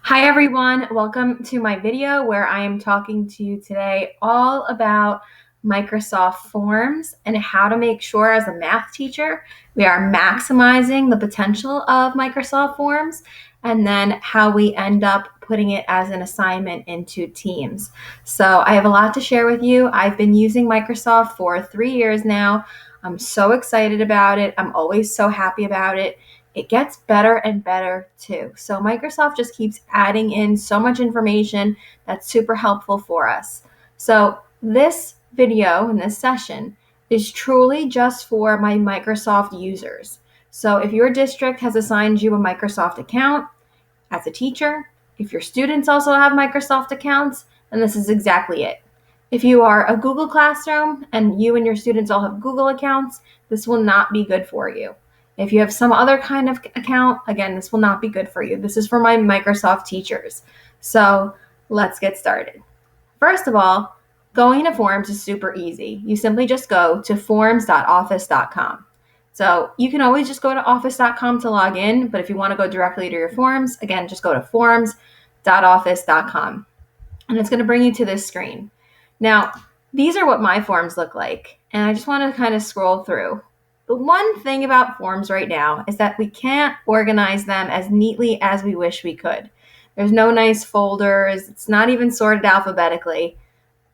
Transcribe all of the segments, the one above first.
Hi everyone, welcome to my video where I am talking to you today all about Microsoft Forms and how to make sure as a math teacher we are maximizing the potential of Microsoft Forms and then how we end up putting it as an assignment into Teams. So I have a lot to share with you. I've been using Microsoft for 3 years now. I'm so excited about it. I'm always so happy about it. It gets better and better too. So Microsoft just keeps adding in so much information that's super helpful for us. So this video and this session is truly just for my Microsoft users. So if your district has assigned you a Microsoft account as a teacher, if your students also have Microsoft accounts, then this is exactly it. If you are a Google Classroom and you and your students all have Google accounts, this will not be good for you. If you have some other kind of account, again, this will not be good for you. This is for my Microsoft teachers. So let's get started. First of all, going to Forms is super easy. You simply just go to forms.office.com. So you can always just go to office.com to log in, but if you want to go directly to your forms, again, just go to forms.office.com. And it's going to bring you to this screen. Now, these are what my forms look like, and I just want to kind of scroll through. The one thing about forms right now is that we can't organize them as neatly as we wish we could. There's no nice folders. It's not even sorted alphabetically.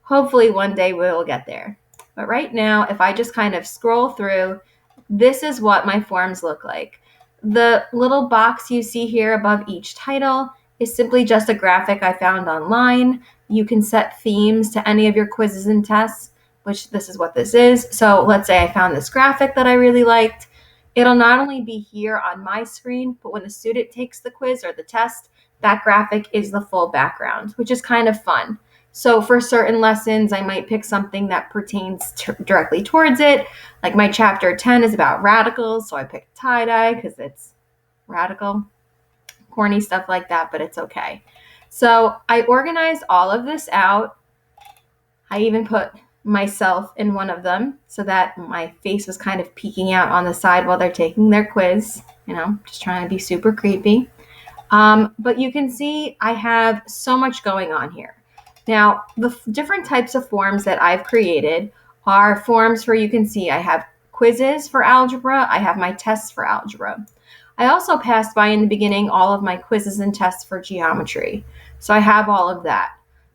Hopefully one day we'll get there. But right now, if I just kind of scroll through, this is what my forms look like. The little box you see here above each title is simply just a graphic I found online. You can set themes to any of your quizzes and tests, which this is what this is. So let's say I found this graphic that I really liked. It'll not only be here on my screen, but when the student takes the quiz or the test, that graphic is the full background, which is kind of fun. So for certain lessons, I might pick something that pertains directly towards it. Like my chapter 10 is about radicals, so I picked tie-dye because it's radical. Corny stuff like that, but it's okay. So I organized all of this out. I even put myself in one of them so that my face was kind of peeking out on the side while they're taking their quiz, just trying to be super creepy. But you can see I have so much going on here. Now, the different types of forms that I've created are forms where you can see I have quizzes for algebra, I have my tests for algebra. I also passed by in the beginning all of my quizzes and tests for geometry. So I have all of that.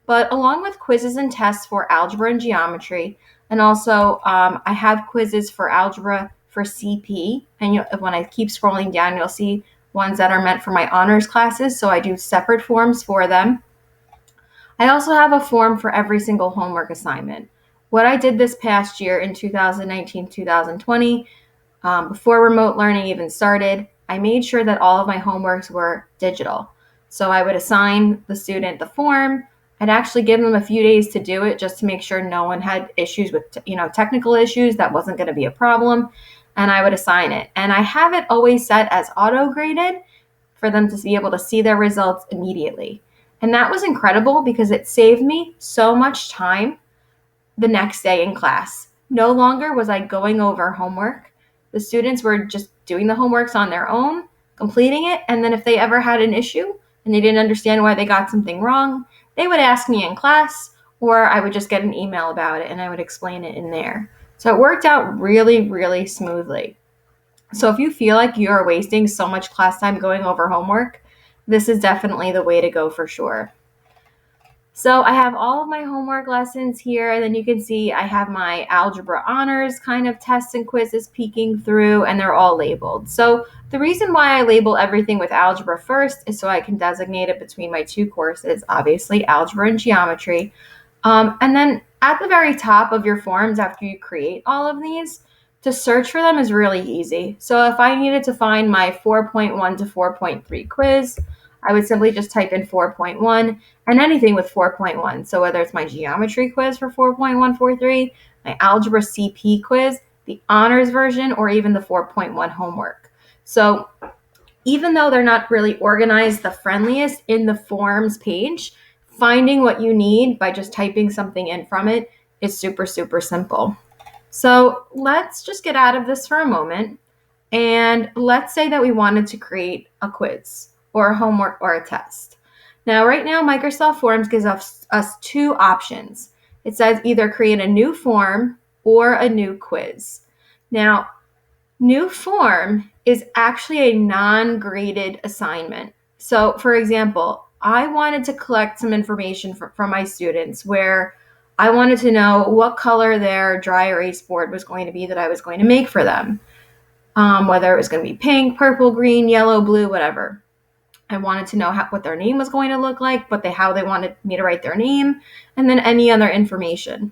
But along with quizzes and tests for algebra and geometry, and also I have quizzes for algebra for CP. And when I keep scrolling down, you'll see ones that are meant for my honors classes. So I do separate forms for them. I also have a form for every single homework assignment. What I did this past year in 2019-2020, before remote learning even started, I made sure that all of my homeworks were digital. So I would assign the student the form. I'd actually give them a few days to do it just to make sure no one had issues with, technical issues. That wasn't going to be a problem. And I would assign it. And I have it always set as auto-graded for them to be able to see their results immediately. And that was incredible because it saved me so much time the next day in class. No longer was I going over homework. The students were just doing the homeworks on their own, completing it, and then if they ever had an issue and they didn't understand why they got something wrong, they would ask me in class, or I would just get an email about it and I would explain it in there. So it worked out really, really smoothly. So if you feel like you are wasting so much class time going over homework, this is definitely the way to go for sure. So I have all of my homework lessons here, and then you can see I have my algebra honors kind of tests and quizzes peeking through, and they're all labeled. So the reason why I label everything with algebra first is so I can designate it between my two courses, obviously algebra and geometry. And then at the very top of your forms, after you create all of these, to search for them is really easy. So if I needed to find my 4.1 to 4.3 quiz, I would simply just type in 4.1 and anything with 4.1. So whether it's my geometry quiz for 4.143, my algebra CP quiz, the honors version, or even the 4.1 homework. So even though they're not really organized the friendliest in the forms page, finding what you need by just typing something in from it is super, super simple. So let's just get out of this for a moment. And let's say that we wanted to create a quiz or a homework or a test. Now, right now, Microsoft Forms gives us two options. It says either create a new form or a new quiz. Now, new form is actually a non-graded assignment. So, for example, I wanted to collect some information from my students where I wanted to know what color their dry erase board was going to be that I was going to make for them, whether it was going to be pink, purple, green, yellow, blue, whatever. I wanted to know what their name was going to look like, how they wanted me to write their name, and then any other information.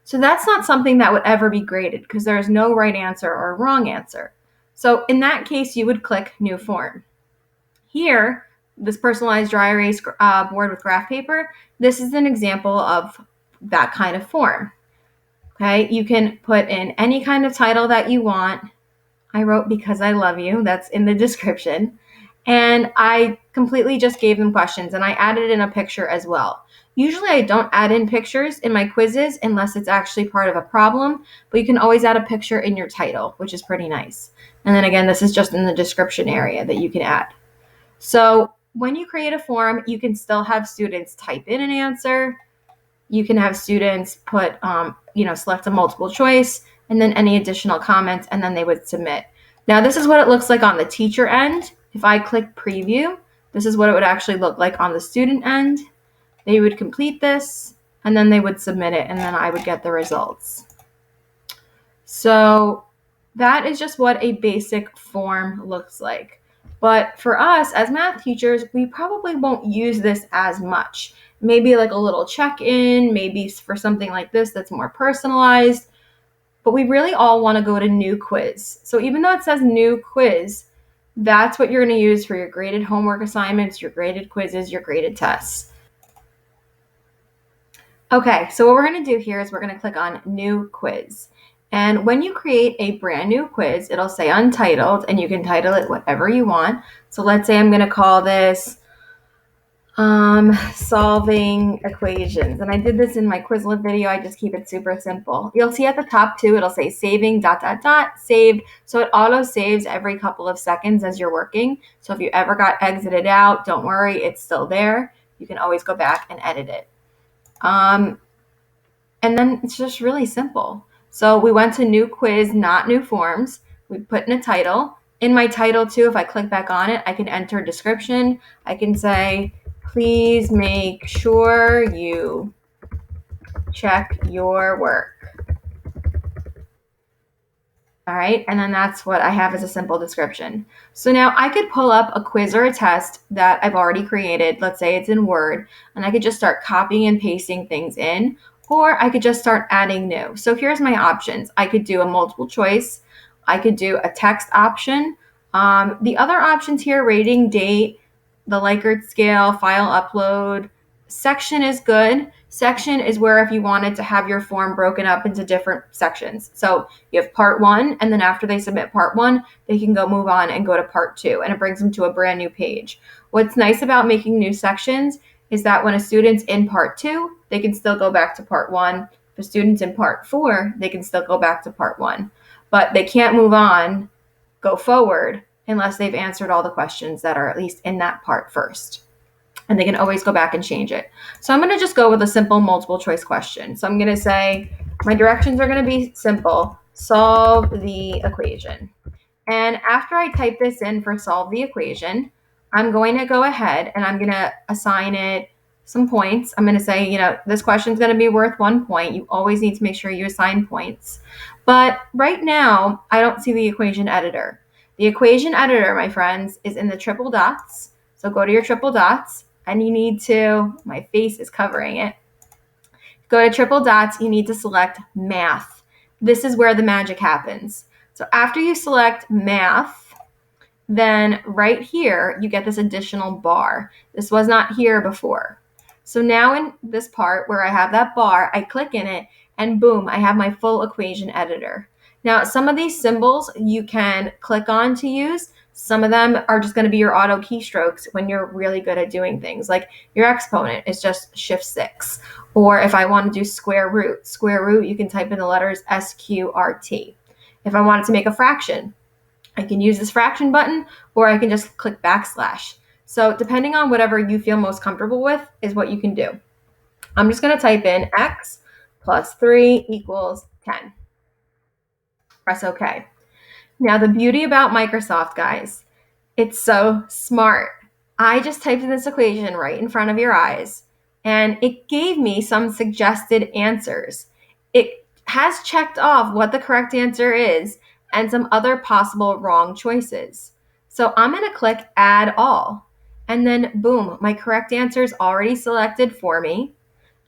So that's not something that would ever be graded because there is no right answer or wrong answer. So in that case, you would click New Form. Here, this personalized dry erase board with graph paper, this is an example of that kind of form. Okay, you can put in any kind of title that you want. I wrote "Because I Love You." That's in the description. And I completely just gave them questions, and I added in a picture as well. Usually I don't add in pictures in my quizzes unless it's actually part of a problem, but you can always add a picture in your title, which is pretty nice. And then again, this is just in the description area that you can add. So when you create a form, you can still have students type in an answer. You can have students put, select a multiple choice and then any additional comments, and then they would submit. Now, this is what it looks like on the teacher end. If I click preview, this is what it would actually look like on the student end. They would complete this, and then they would submit it, and then I would get the results. So that is just what a basic form looks like. But for us as math teachers, we probably won't use this as much. Maybe like a little check-in, maybe for something like this that's more personalized. But we really all want to go to new quiz. So even though it says new quiz, that's what you're going to use for your graded homework assignments, your graded quizzes, your graded tests. Okay, so what we're going to do here is we're going to click on new quiz. And when you create a brand new quiz, it'll say untitled, and you can title it whatever you want. So let's say I'm going to call this solving equations. And I did this in my Quizlet video. I just keep it super simple. You'll see at the top too, it'll say saving ... saved. So it auto saves every couple of seconds as you're working. So if you ever got exited out, don't worry, it's still there. You can always go back and edit it. And then it's just really simple. So we went to new quiz, not new forms. We put in a title. In my title too, if I click back on it, I can enter a description. I can say, please make sure you check your work. All right, and then that's what I have as a simple description. So now I could pull up a quiz or a test that I've already created. Let's say it's in Word, and I could just start copying and pasting things in, or I could just start adding new. So here's my options. I could do a multiple choice. I could do a text option. The other options here, rating, date, the Likert scale, file upload. Section is good. Section is where if you wanted to have your form broken up into different sections. So you have part 1, and then after they submit part 1, they can go move on and go to part 2, and it brings them to a brand new page. What's nice about making new sections is that when a student's in part 2, they can still go back to part 1. If a student's in part 4, they can still go back to part 1. But they can't move on, go forward, unless they've answered all the questions that are at least in that part first. And they can always go back and change it. So I'm going to just go with a simple multiple choice question. So I'm going to say my directions are going to be simple. Solve the equation. And after I type this in for solve the equation, I'm going to go ahead and I'm going to assign it some points. I'm going to say, this question is going to be worth 1 point. You always need to make sure you assign points. But right now, I don't see the equation editor. The equation editor, my friends, is in the triple dots. So go to your triple dots, and you need to, my face is covering it. Go to triple dots, you need to select math. This is where the magic happens. So after you select math, then right here, you get this additional bar. This was not here before. So now in this part where I have that bar, I click in it, and boom, I have my full equation editor. Now, some of these symbols you can click on to use. Some of them are just going to be your auto keystrokes when you're really good at doing things. Like your exponent is just Shift-6. Or if I want to do square root, you can type in the letters SQRT. If I wanted to make a fraction, I can use this fraction button, or I can just click backslash. So depending on whatever you feel most comfortable with is what you can do. I'm just going to type in x plus 3 equals 10. Press OK. Now, the beauty about Microsoft, guys, it's so smart. I just typed in this equation right in front of your eyes, and it gave me some suggested answers. It has checked off what the correct answer is and some other possible wrong choices. So I'm going to click Add All, and then boom, my correct answer is already selected for me,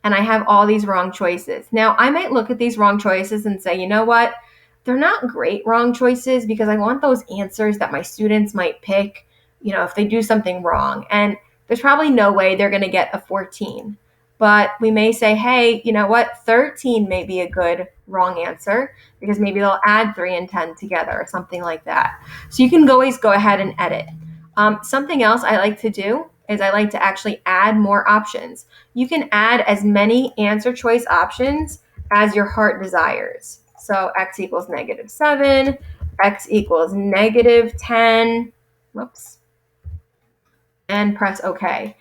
and I have all these wrong choices. Now, I might look at these wrong choices and say, you know what? They're not great wrong choices because I want those answers that my students might pick, if they do something wrong. And there's probably no way they're going to get a 14. But we may say, hey, you know what? 13 may be a good wrong answer because maybe they'll add 3 and 10 together or something like that. So you can always go ahead and edit. Something else I like to do is I like to actually add more options. You can add as many answer choice options as your heart desires. So x equals -7, x equals -10, whoops, and press OK.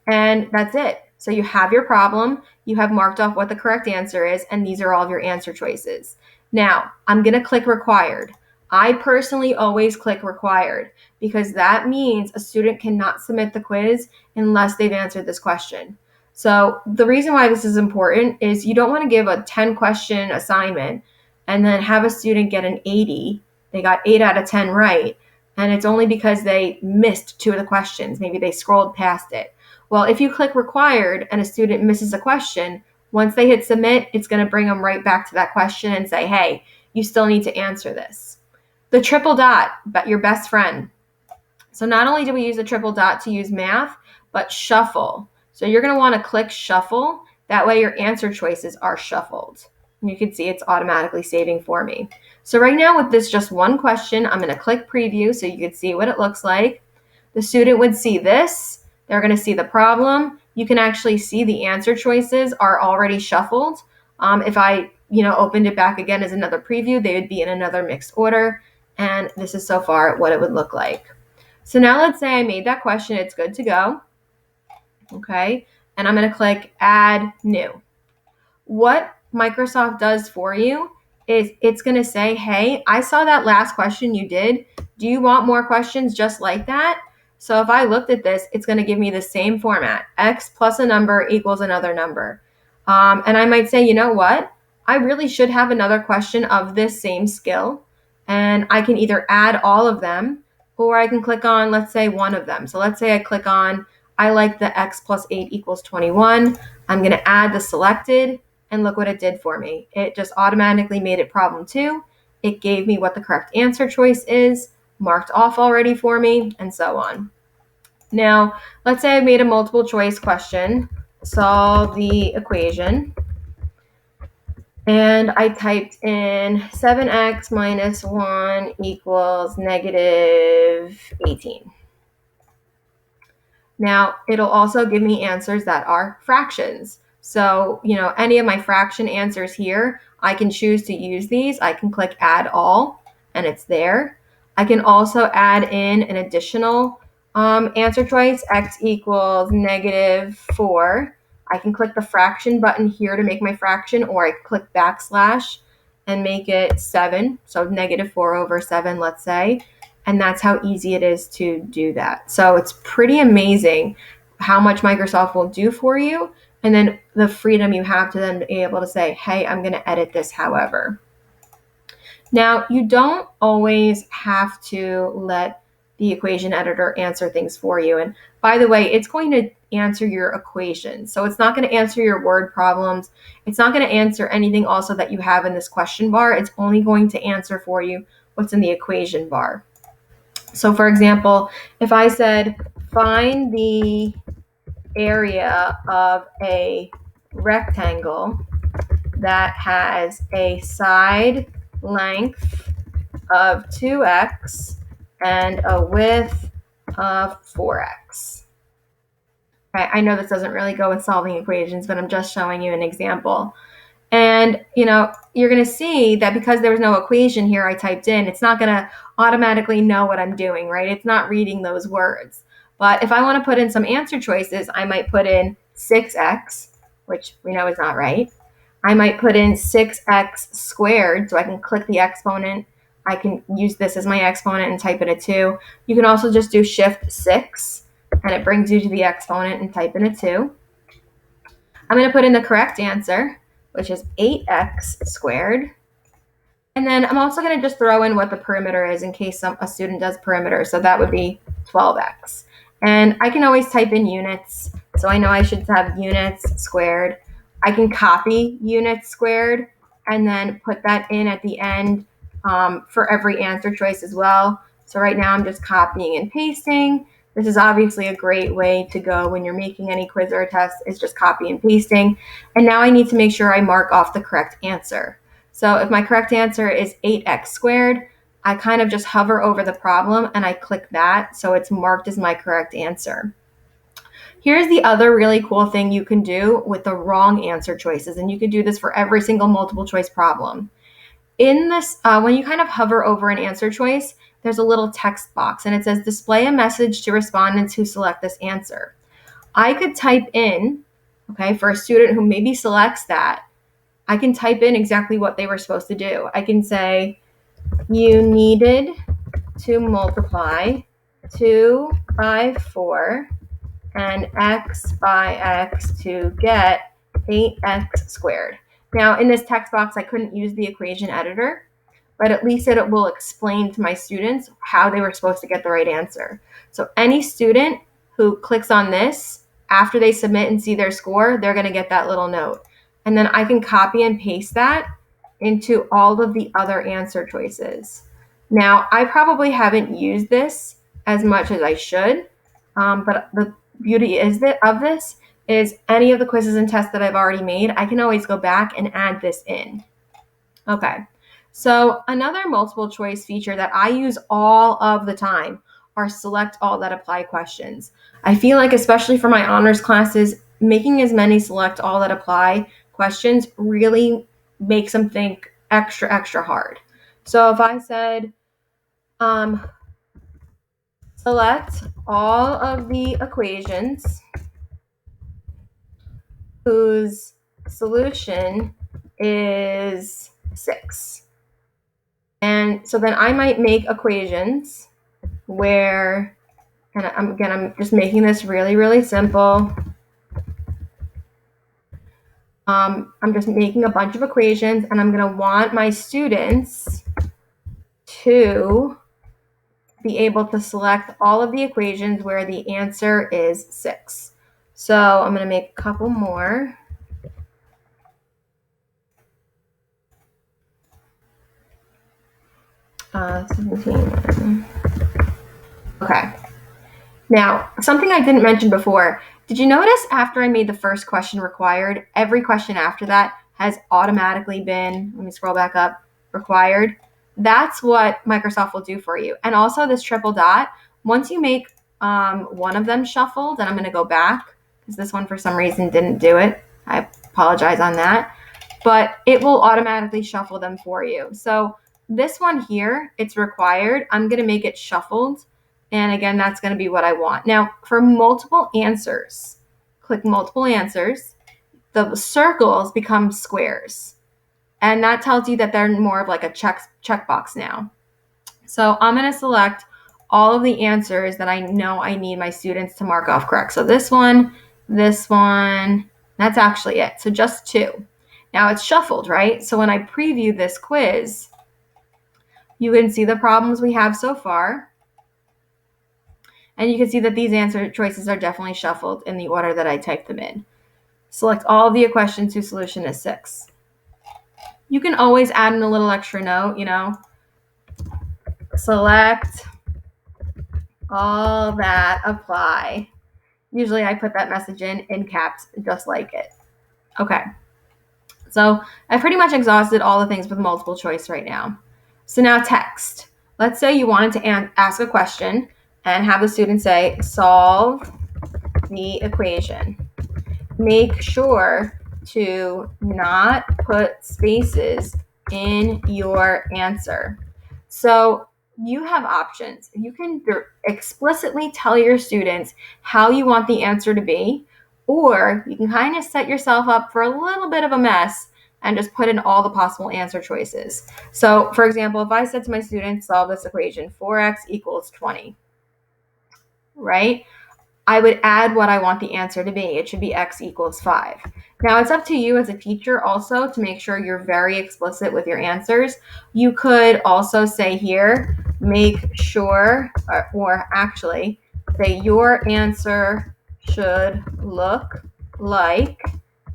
And that's it. So you have your problem, you have marked off what the correct answer is, and these are all of your answer choices. Now, I'm going to click required. I personally always click required because that means a student cannot submit the quiz unless they've answered this question. So the reason why this is important is you don't want to give a 10-question assignment and then have a student get an 80. They got 8 out of 10 right, and it's only because they missed 2 of the questions. Maybe they scrolled past it. Well, if you click required and a student misses a question, once they hit submit, it's going to bring them right back to that question and say, hey, you still need to answer this. The triple dot, your best friend. So not only do we use the triple dot to use math, but shuffle. So you're going to want to click shuffle. That way your answer choices are shuffled. And you can see it's automatically saving for me. So right now with this just one question, I'm going to click preview so you can see what it looks like. The student would see this. They're going to see the problem. You can actually see the answer choices are already shuffled. If I, opened it back again as another preview, they would be in another mixed order. And this is so far what it would look like. So now let's say I made that question. It's good to go. Okay. And I'm going to click Add New. What Microsoft does for you is it's going to say, hey, I saw that last question you did. Do you want more questions just like that? So if I looked at this, it's going to give me the same format. X plus a number equals another number. And I might say, you know what? I really should have another question of this same skill. And I can either add all of them or I can click on, let's say, one of them. So let's say I click on, I like the x plus 8 equals 21. I'm going to add the selected. And look what it did for me. It just automatically made it problem 2. It gave me what the correct answer choice is, marked off already for me, and so on. Now, let's say I made a multiple choice question, solve the equation, and I typed in 7x minus 1 equals -18. Now, it'll also give me answers that are fractions. So, any of my fraction answers here, I can choose to use these. I can click Add All, and it's there. I can also add in an additional answer choice, x equals -4. I can click the fraction button here to make my fraction, or I can click backslash and make it 7. So -4/7, let's say. And that's how easy it is to do that. So it's pretty amazing how much Microsoft will do for you. And then the freedom you have to then be able to say, hey, I'm going to edit this however. Now, you don't always have to let the equation editor answer things for you. And by the way, it's going to answer your equations. So it's not going to answer your word problems. It's not going to answer anything also that you have in this question bar. It's only going to answer for you what's in the equation bar. So for example, if I said, find the area of a rectangle that has a side length of 2x and a width of 4x. Okay, I know this doesn't really go with solving equations, but I'm just showing you an example. And, you're going to see that because there was no equation here I typed in, it's not going to automatically know what I'm doing, right? It's not reading those words. But if I want to put in some answer choices, I might put in 6x, which we know is not right. I might put in 6x squared, so I can click the exponent. I can use this as my exponent and type in a 2. You can also just do shift 6, and it brings you to the exponent and type in a 2. I'm going to put in the correct answer, which is 8x squared. And then I'm also going to just throw in what the perimeter is in case a student does perimeter. So that would be 12x. And I can always type in units. So I know I should have units squared. I can copy units squared and then put that in at the end for every answer choice as well. So right now I'm just copying and pasting. This is obviously a great way to go when you're making any quiz or a test, is just copy and pasting. And now I need to make sure I mark off the correct answer. So if my correct answer is 8x squared, I kind of just hover over the problem and I click that so it's marked as my correct answer. Here's the other really cool thing you can do with the wrong answer choices, and you can do this for every single multiple choice problem. In this, when you kind of hover over an answer choice, there's a little text box and it says display a message to respondents who select this answer. I could type in, okay, for a student who maybe selects that, I can type in exactly what they were supposed to do. I can say, you needed to multiply 2 by 4 and x by x to get 8x squared. Now, in this text box, I couldn't use the equation editor, but at least it will explain to my students how they were supposed to get the right answer. So any student who clicks on this, after they submit and see their score, they're going to get that little note. And then I can copy and paste that into all of the other answer choices. Now, I probably haven't used this as much as I should, but the beauty of this is any of the quizzes and tests that I've already made, I can always go back and add this in. Okay, so another multiple choice feature that I use all of the time are select all that apply questions. I feel like, especially for my honors classes, making as many select all that apply questions really makes them think extra hard. So if I said, select all of the equations whose solution is 6. And so then I might make equations where, and I'm just making this really simple. I'm just making a bunch of equations, and I'm going to want my students to be able to select all of the equations where the answer is 6. So I'm going to make a couple more. Uh, 17. Okay. Now, something I didn't mention before, did you notice after I made the first question required, every question after that has automatically been, let me scroll back up, required? That's what Microsoft will do for you. And also this triple dot, once you make one of them shuffled, and I'm going to go back because this one for some reason didn't do it. I apologize on that. But it will automatically shuffle them for you. So this one here, it's required. I'm going to make it shuffled. And again, that's going to be what I want. Now, for multiple answers, click multiple answers. The circles become squares. And that tells you that they're more of like a checkbox now. So I'm going to select all of the answers that I know I need my students to mark off correct. So this one, that's actually it. So just 2. Now it's shuffled, right? So when I preview this quiz, you can see the problems we have so far. And you can see that these answer choices are definitely shuffled in the order that I typed them in. Select all of the questions whose solution is 6. You can always add in a little extra note, select all that apply. Usually I put that message in caps, just like it. Okay. So I pretty much exhausted all the things with multiple choice right now. So now text. Let's say you wanted to ask a question and have the student say, solve the equation. Make sure to not put spaces in your answer. So you have options. You can explicitly tell your students how you want the answer to be, or you can kind of set yourself up for a little bit of a mess and just put in all the possible answer choices. So, for example, if I said to my students, solve this equation, 4x equals 20, right? I would add what I want the answer to be. It should be x equals 5. Now, it's up to you as a teacher also to make sure you're very explicit with your answers. You could also say here, make sure, or actually say your answer should look like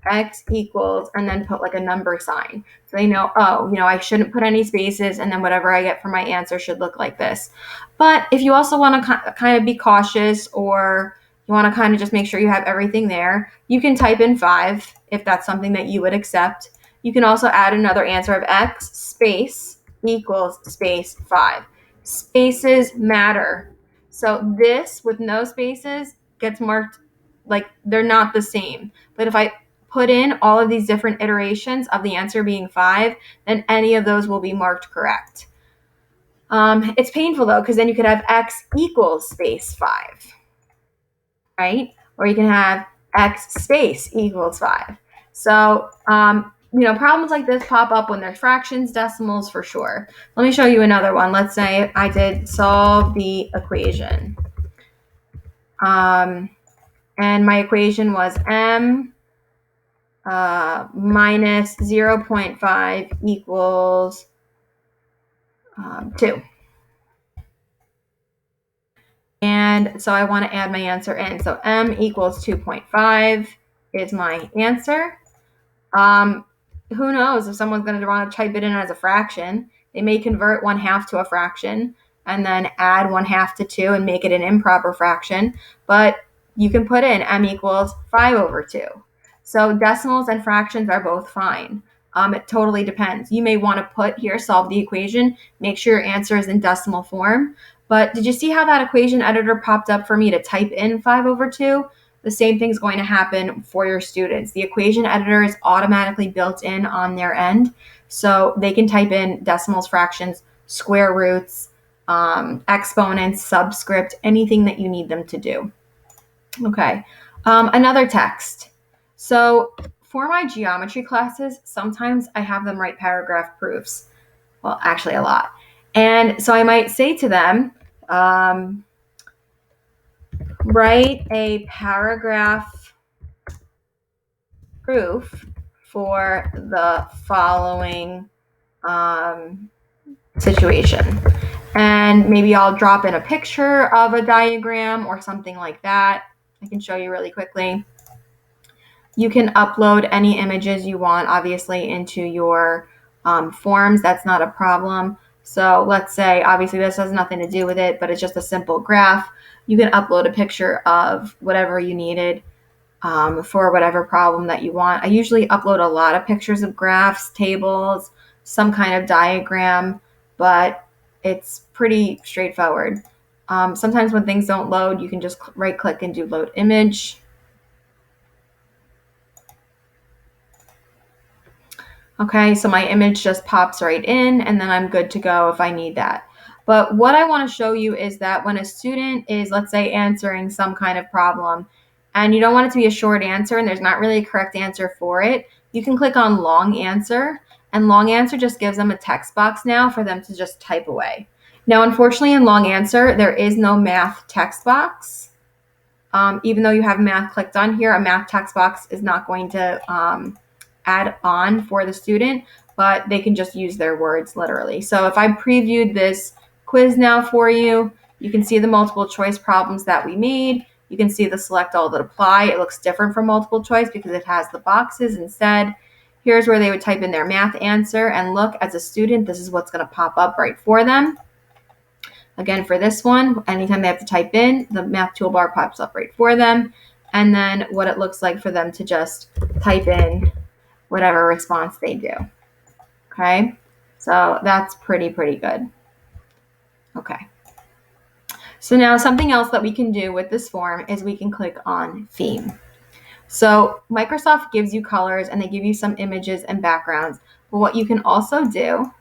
x equals, and then put like a number sign. So they know, oh, I shouldn't put any spaces, and then whatever I get for my answer should look like this. But if you also want to kind of be cautious, or you want to kind of just make sure you have everything there, you can type in 5 if that's something that you would accept. You can also add another answer of x space equals space 5. Spaces matter. So this with no spaces gets marked like they're not the same. But if I put in all of these different iterations of the answer being 5, then any of those will be marked correct. It's painful though, because then you could have x equals space 5. Right? Or you can have x space equals 5. So, problems like this pop up when there's fractions, decimals for sure. Let me show you another one. Let's say I did solve the equation. And my equation was m minus 0.5 equals 2. And so I want to add my answer in. So m equals 2.5 is my answer. Who knows if someone's going to want to type it in as a fraction. They may convert 1/2 to a fraction and then add 1/2 to 2 and make it an improper fraction. But you can put in m equals 5/2. So decimals and fractions are both fine. It totally depends. You may want to put here, solve the equation, make sure your answer is in decimal form. But did you see how that equation editor popped up for me to type in 5/2? The same thing is going to happen for your students. The equation editor is automatically built in on their end, so they can type in decimals, fractions, square roots, exponents, subscript, anything that you need them to do. Okay, another text. So for my geometry classes, sometimes I have them write paragraph proofs. Well, actually a lot. And so I might say to them, write a paragraph proof for the following situation. And maybe I'll drop in a picture of a diagram or something like that. I can show you really quickly. You can upload any images you want, obviously, into your forms. That's not a problem. So let's say, obviously, this has nothing to do with it, but it's just a simple graph. You can upload a picture of whatever you needed for whatever problem that you want. I usually upload a lot of pictures of graphs, tables, some kind of diagram, but it's pretty straightforward. Sometimes when things don't load, you can just right-click and do load image. Okay, so my image just pops right in, and then I'm good to go if I need that. But what I want to show you is that when a student is, let's say, answering some kind of problem, and you don't want it to be a short answer and there's not really a correct answer for it, you can click on long answer, and long answer just gives them a text box now for them to just type away. Now, unfortunately, in long answer, there is no math text box. Even though you have math clicked on here, a math text box is not going to add on for the student, but they can just use their words literally. So if I previewed this quiz now for you, you can see the multiple choice problems that we made. You can see the select all that apply. It looks different from multiple choice because it has the boxes instead. Here's where they would type in their math answer, and look, as a student, this is what's going to pop up right for them. Again, for this one, anytime they have to type in, the math toolbar pops up right for them. And then what it looks like for them to just type in whatever response they do. Okay, so that's pretty good. Okay, so now something else that we can do with this form is we can click on theme. So Microsoft gives you colors and they give you some images and backgrounds, but what you can also do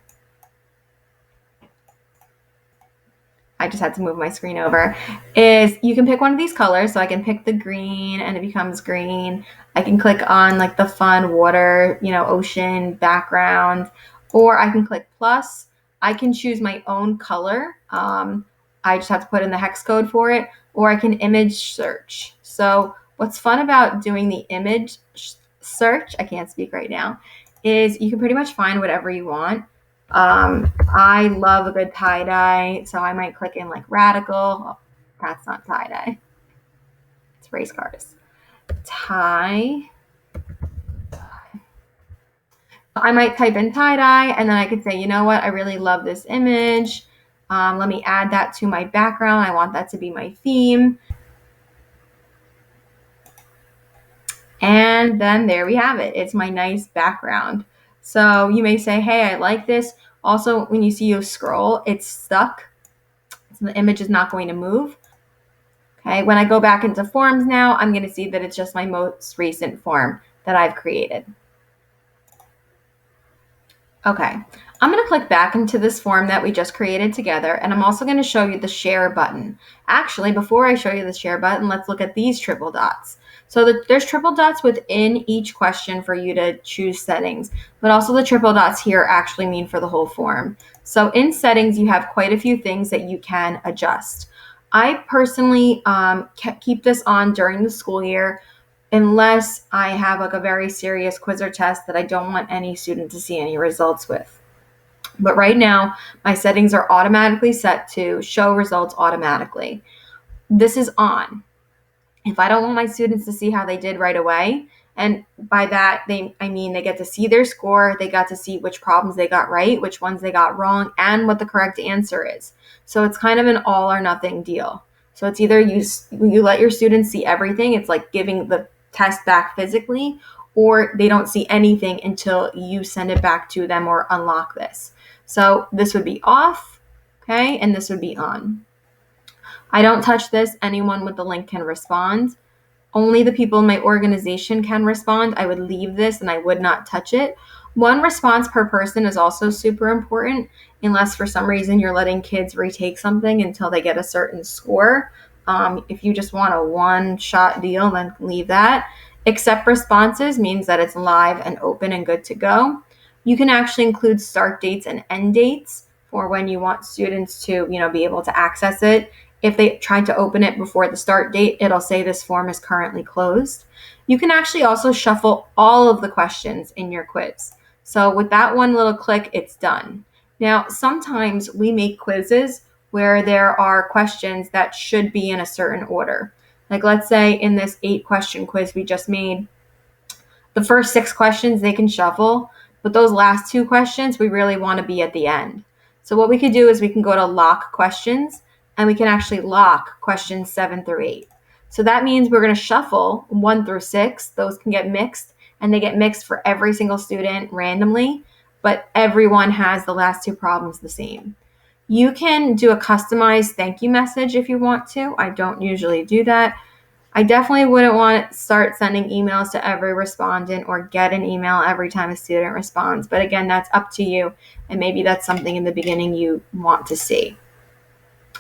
I just had to move my screen over, is you can pick one of these colors. So I can pick the green and it becomes green. I can click on like the fun water, ocean background, or I can click plus. I can choose my own color. I just have to put in the hex code for it, or I can image search. So what's fun about doing the image search, I can't speak right now, is you can pretty much find whatever you want. I love a good tie-dye, so I might click in like radical. Oh, that's not tie-dye. It's race cars. Tie. I might type in tie-dye, and then I could say, you know what, I really love this image. Let me add that to my background. I want that to be my theme. And then there we have it. It's my nice background. So you may say, hey, I like this. Also, when you see you scroll, it's stuck. So the image is not going to move. Okay, when I go back into forms now, I'm going to see that it's just my most recent form that I've created. Okay, I'm going to click back into this form that we just created together, and I'm also going to show you the share button. Actually, before I show you the share button, let's look at these triple dots. So there's triple dots within each question for you to choose settings, but also the triple dots here actually mean for the whole form. So in settings, you have quite a few things that you can adjust. I personally keep this on during the school year unless I have like a very serious quiz or test that I don't want any student to see any results with. But right now, my settings are automatically set to show results automatically. This is on. If I don't want my students to see how they did right away, and by that, I mean they get to see their score, they got to see which problems they got right, which ones they got wrong, and what the correct answer is. So it's kind of an all or nothing deal. So it's either you let your students see everything, it's like giving the test back physically, or they don't see anything until you send it back to them or unlock this. So this would be off, okay, and this would be on. I don't touch this. Anyone with the link can respond. Only the people in my organization can respond. I would leave this and I would not touch it. One response per person is also super important, unless for some reason you're letting kids retake something until they get a certain score. If you just want a one-shot deal, then leave that. Accept responses means that it's live and open and good to go. You can actually include start dates and end dates for when you want students to, be able to access it. If they tried to open it before the start date, it'll say this form is currently closed. You can actually also shuffle all of the questions in your quiz. So with that one little click, it's done. Now, sometimes we make quizzes where there are questions that should be in a certain order. Like let's say in this 8-question quiz we just made, the first 6 questions they can shuffle, but those last 2 questions we really want to be at the end. So what we could do is we can go to lock questions, and we can actually lock questions 7 through 8. So that means we're going to shuffle 1 through 6. Those can get mixed, and they get mixed for every single student randomly, but everyone has the last 2 problems the same. You can do a customized thank you message if you want to. I don't usually do that. I definitely wouldn't want to start sending emails to every respondent or get an email every time a student responds. But again, that's up to you, and maybe that's something in the beginning you want to see.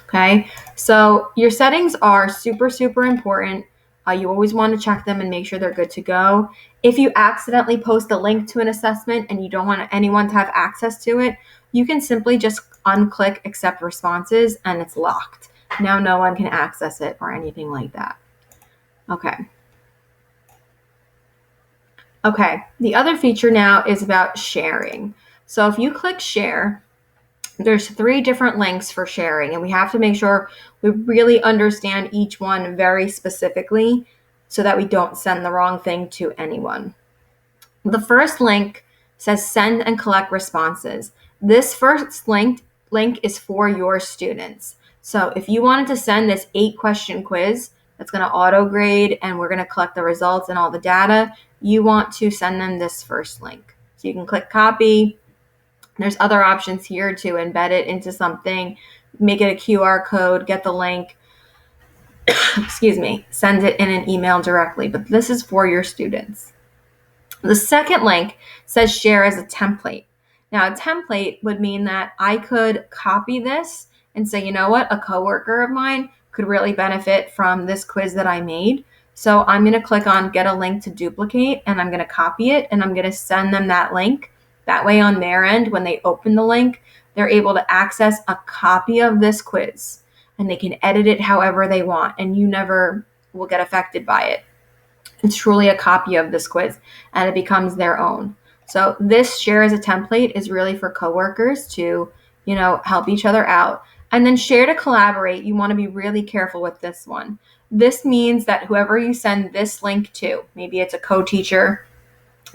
Okay, so your settings are super, super important. You always want to check them and make sure they're good to go. If you accidentally post a link to an assessment and you don't want anyone to have access to it, you can simply just unclick accept responses and it's locked. Now no one can access it or anything like that. Okay, the other feature now is about sharing. So if you click share, there's 3 different links for sharing, and we have to make sure we really understand each one very specifically so that we don't send the wrong thing to anyone. The first link says send and collect responses. This first link is for your students. So if you wanted to send this 8-question quiz that's going to auto grade and we're going to collect the results and all the data, you want to send them this first link. So you can click copy. There's other options here to embed it into something, make it a QR code, get the link, send it in an email directly, but this is for your students. The second link says share as a template. Now, a template would mean that I could copy this and say, you know what, a coworker of mine could really benefit from this quiz that I made. So I'm going to click on get a link to duplicate, and I'm going to copy it, and I'm going to send them that link. That way on their end, when they open the link, they're able to access a copy of this quiz, and they can edit it however they want, and you never will get affected by it. It's truly a copy of this quiz, and it becomes their own. So this share as a template is really for coworkers to, help each other out. And then share to collaborate, you want to be really careful with this one. This means that whoever you send this link to, maybe it's a co-teacher,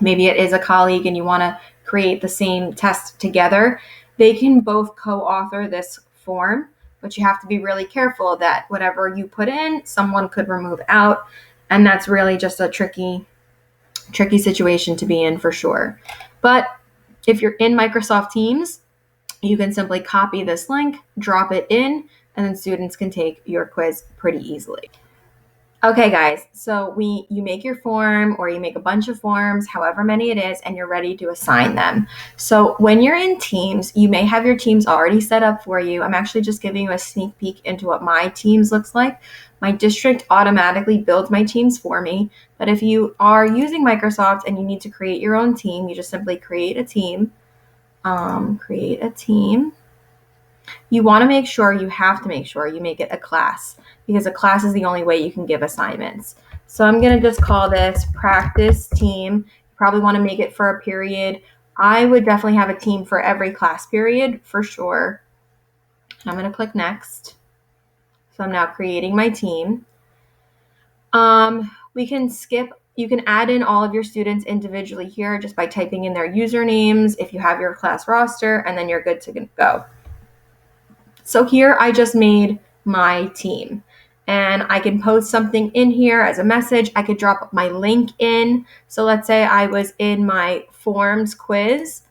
maybe it is a colleague, and you want to create the same test together, they can both co-author this form, but you have to be really careful that whatever you put in, someone could remove out, and that's really just a tricky situation to be in for sure. But if you're in Microsoft Teams, you can simply copy this link, drop it in, and then students can take your quiz pretty easily. Okay, guys, so you make your form, or you make a bunch of forms, however many it is, and you're ready to assign them. So when you're in Teams, you may have your Teams already set up for you. I'm actually just giving you a sneak peek into what my Teams looks like. My district automatically builds my Teams for me, but if you are using Microsoft and you need to create your own team, you just simply create a team. You want to make sure, you have to make sure you make it a class, because a class is the only way you can give assignments. So I'm going to just call this practice team. You probably want to make it for a period. I would definitely have a team for every class period for sure. I'm going to click next. So I'm now creating my team. You can add in all of your students individually here just by typing in their usernames if you have your class roster, and then you're good to go. So here I just made my team, and I can post something in here as a message. I could drop my link in. So let's say I was in my forms quiz.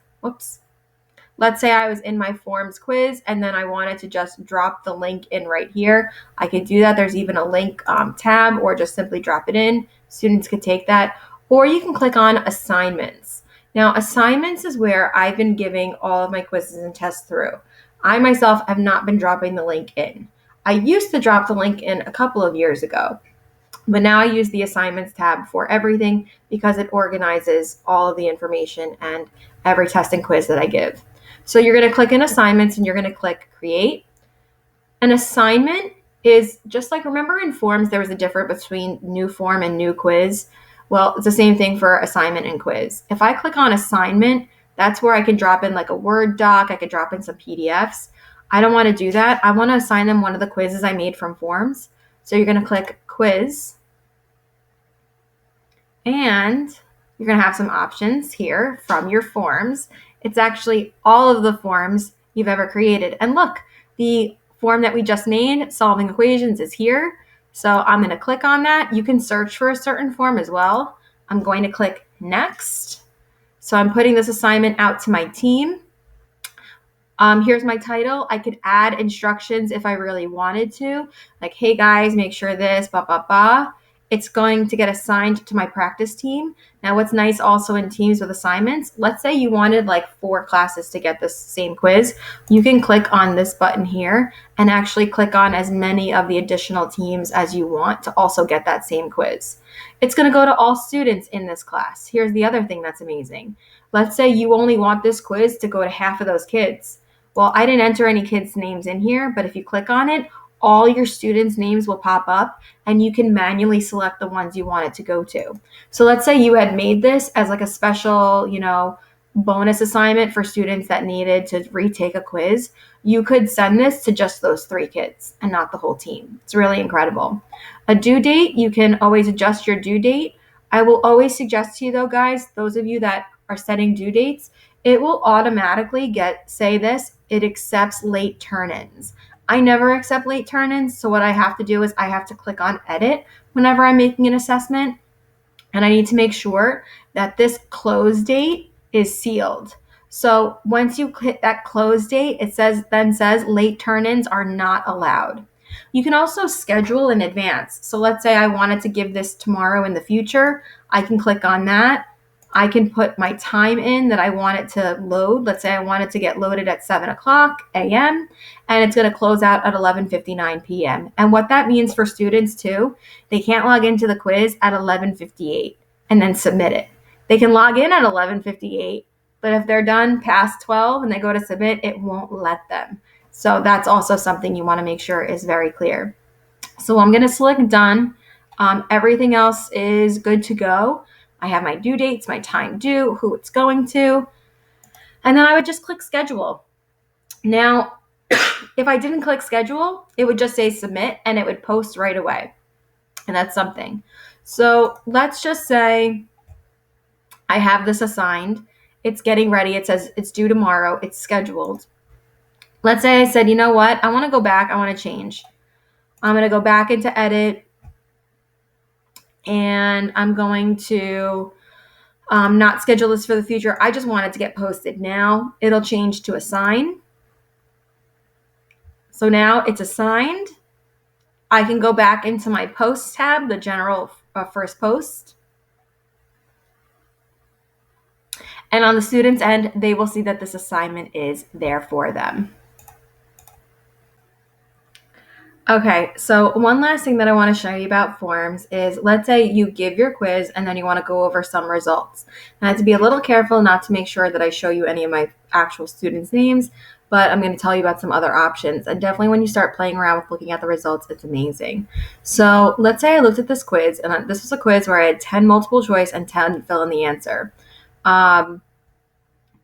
Let's say I was in my forms quiz, and then I wanted to just drop the link in right here. I could do that. There's even a link tab, or just simply drop it in. Students could take that. Or you can click on assignments. Now, assignments is where I've been giving all of my quizzes and tests through. I myself have not been dropping the link in. I used to drop the link in a couple of years ago, but now I use the assignments tab for everything because it organizes all of the information and every test and quiz that I give. So you're going to click in assignments, and you're going to click create. An assignment is just like, remember in forms, there was a difference between new form and new quiz. Well, it's the same thing for assignment and quiz. If I click on assignment, that's where I can drop in like a Word doc. I could drop in some PDFs. I don't want to do that. I want to assign them one of the quizzes I made from forms. So you're going to click quiz, and you're going to have some options here from your forms. It's actually all of the forms you've ever created. And look, the form that we just made, solving equations, is here. So I'm going to click on that. You can search for a certain form as well. I'm going to click next. So I'm putting this assignment out to my team. Here's my title. I could add instructions if I really wanted to, like, hey guys, make sure this, blah, blah, blah. It's going to get assigned to my practice team. Now, what's nice also in teams with assignments, let's say you wanted like 4 classes to get this same quiz. You can click on this button here and actually click on as many of the additional teams as you want to also get that same quiz. It's going to go to all students in this class. Here's the other thing that's amazing. Let's say you only want this quiz to go to half of those kids. Well, I didn't enter any kids' names in here, but if you click on it, all your students' names will pop up, and you can manually select the ones you want it to go to. So let's say you had made this as like a special, bonus assignment for students that needed to retake a quiz. You could send this to just those 3 kids and not the whole team. It's really incredible. A due date, you can always adjust your due date. I will always suggest to you though, guys, those of you that are setting due dates, it will automatically it accepts late turn-ins. I never accept late turn-ins, so what I have to do is I have to click on edit whenever I'm making an assessment, and I need to make sure that this close date is sealed. So once you hit that close date, it says late turn-ins are not allowed. You can also schedule in advance. So let's say I wanted to give this tomorrow in the future. I can click on that. I can put my time in that I want it to load. Let's say I want it to get loaded at 7 o'clock a.m. and it's going to close out at 11:59 p.m. And what that means for students too, they can't log into the quiz at 11:58 and then submit it. They can log in at 11:58, but if they're done past 12 and they go to submit, it won't let them. So that's also something you want to make sure is very clear. So I'm going to select done. Everything else is good to go. I have my due dates, my time due, who it's going to, and then I would just click schedule. Now, if I didn't click schedule, it would just say submit and it would post right away. And that's something. So let's just say I have this assigned. It's getting ready. It says it's due tomorrow. It's scheduled. Let's say I said, you know what? I want to go back. I want to change. I'm going to go back into edit and I'm going to not schedule this for the future. I just want it to get posted now. It'll change to assign. So now it's assigned. I can go back into my post tab, the general first post. And on the student's end, they will see that this assignment is there for them. Okay, so one last thing that I want to show you about forms is, let's say you give your quiz and then you want to go over some results. And I have to be a little careful not to make sure that I show you any of my actual students' names, but I'm going to tell you about some other options. And definitely when you start playing around with looking at the results, it's amazing. So let's say I looked at this quiz, and this was a quiz where I had 10 multiple choice and 10 fill in the answer.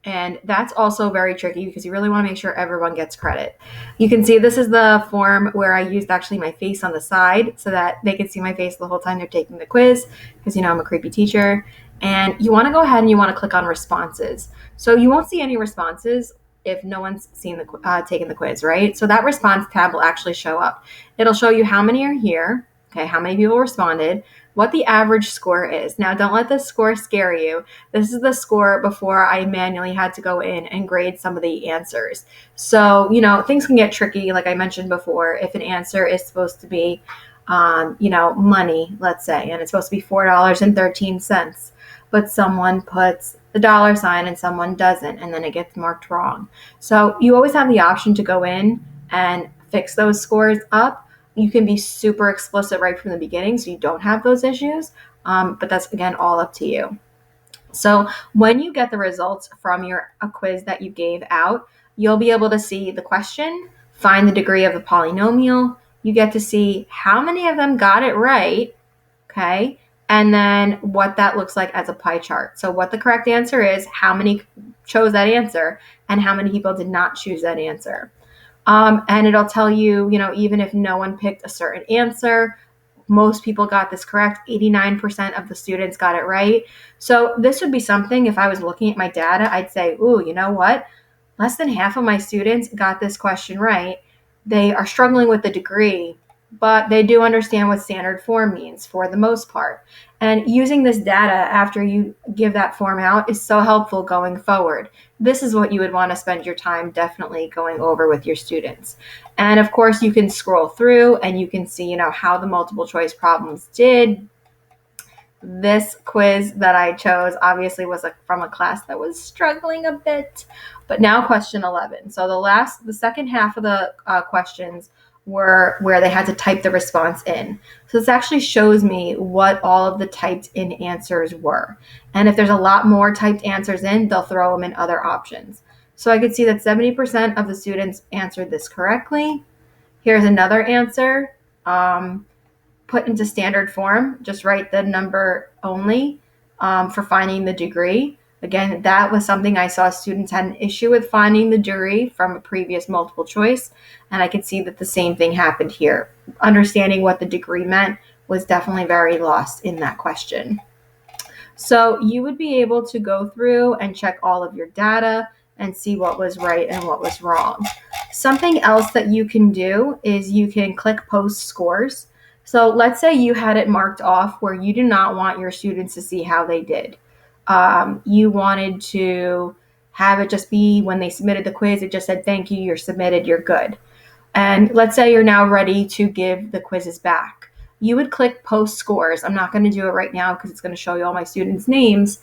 And that's also very tricky because you really want to make sure everyone gets credit. You can see this is the form where I used actually my face on the side so that they can see my face the whole time they're taking the quiz, because I'm a creepy teacher. And you want to go ahead and you want to click on responses. So you won't see any responses if no one's taken the quiz, right? So that response tab will actually show up. It'll show you how many are here, okay, how many people responded, what the average score is. Now, don't let this score scare you. This is the score before I manually had to go in and grade some of the answers. So, things can get tricky, like I mentioned before. If an answer is supposed to be, money, let's say, and it's supposed to be $4.13, but someone puts the dollar sign and someone doesn't, and then it gets marked wrong. So you always have the option to go in and fix those scores up. You can be super explicit right from the beginning so you don't have those issues, but that's, again, all up to you. So when you get the results from a quiz that you gave out, you'll be able to see the question, find the degree of the polynomial. You get to see how many of them got it right, okay, and then what that looks like as a pie chart. So what the correct answer is, how many chose that answer, and how many people did not choose that answer. And it'll tell you, even if no one picked a certain answer, most people got this correct. 89% of the students got it right. So this would be something, if I was looking at my data, I'd say, ooh, you know what? Less than half of my students got this question right. They are struggling with the degree, but they do understand what standard form means for the most part. And using this data after you give that form out is so helpful going forward. This is what you would want to spend your time definitely going over with your students. And of course, you can scroll through and you can see, how the multiple choice problems did. This quiz that I chose obviously was from a class that was struggling a bit. But now question 11. So the second half of the questions were where they had to type the response in. So this actually shows me what all of the typed in answers were. And if there's a lot more typed answers in, they'll throw them in other options. So I could see that 70% of the students answered this correctly. Here's another answer. Put into standard form, just write the number only for finding the degree. Again, that was something I saw students had an issue with finding the degree from a previous multiple choice, and I could see that the same thing happened here. Understanding what the degree meant was definitely very lost in that question. So you would be able to go through and check all of your data and see what was right and what was wrong. Something else that you can do is you can click post scores. So let's say you had it marked off where you do not want your students to see how they did. You wanted to have it just be when they submitted the quiz, it just said, thank you, you're submitted, you're good. And let's say you're now ready to give the quizzes back. You would click post scores. I'm not going to do it right now because it's going to show you all my students' names,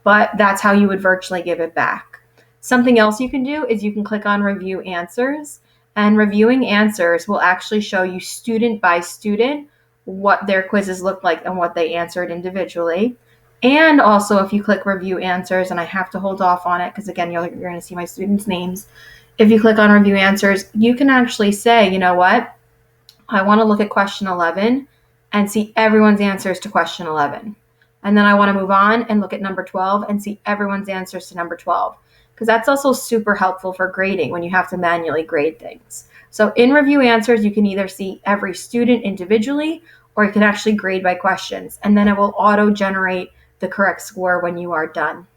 but that's how you would virtually give it back. Something else you can do is you can click on Review Answers, and reviewing answers will actually show you student by student what their quizzes look like and what they answered individually. And also, if you click Review Answers, and I have to hold off on it because, again, you're going to see my students' names. If you click on Review Answers, you can actually say, you know what, I want to look at question 11 and see everyone's answers to question 11. And then I want to move on and look at number 12 and see everyone's answers to number 12. Because that's also super helpful for grading when you have to manually grade things. So in Review Answers, you can either see every student individually, or you can actually grade by questions. And then it will auto-generate the correct score when you are done.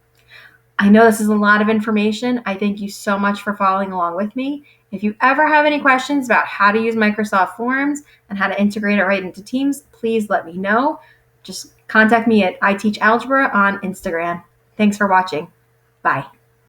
I know this is a lot of information. I thank you so much for following along with me. If you ever have any questions about how to use Microsoft Forms and how to integrate it right into Teams, please let me know. Just contact me at I Teach Algebra on Instagram. Thanks for watching. Bye.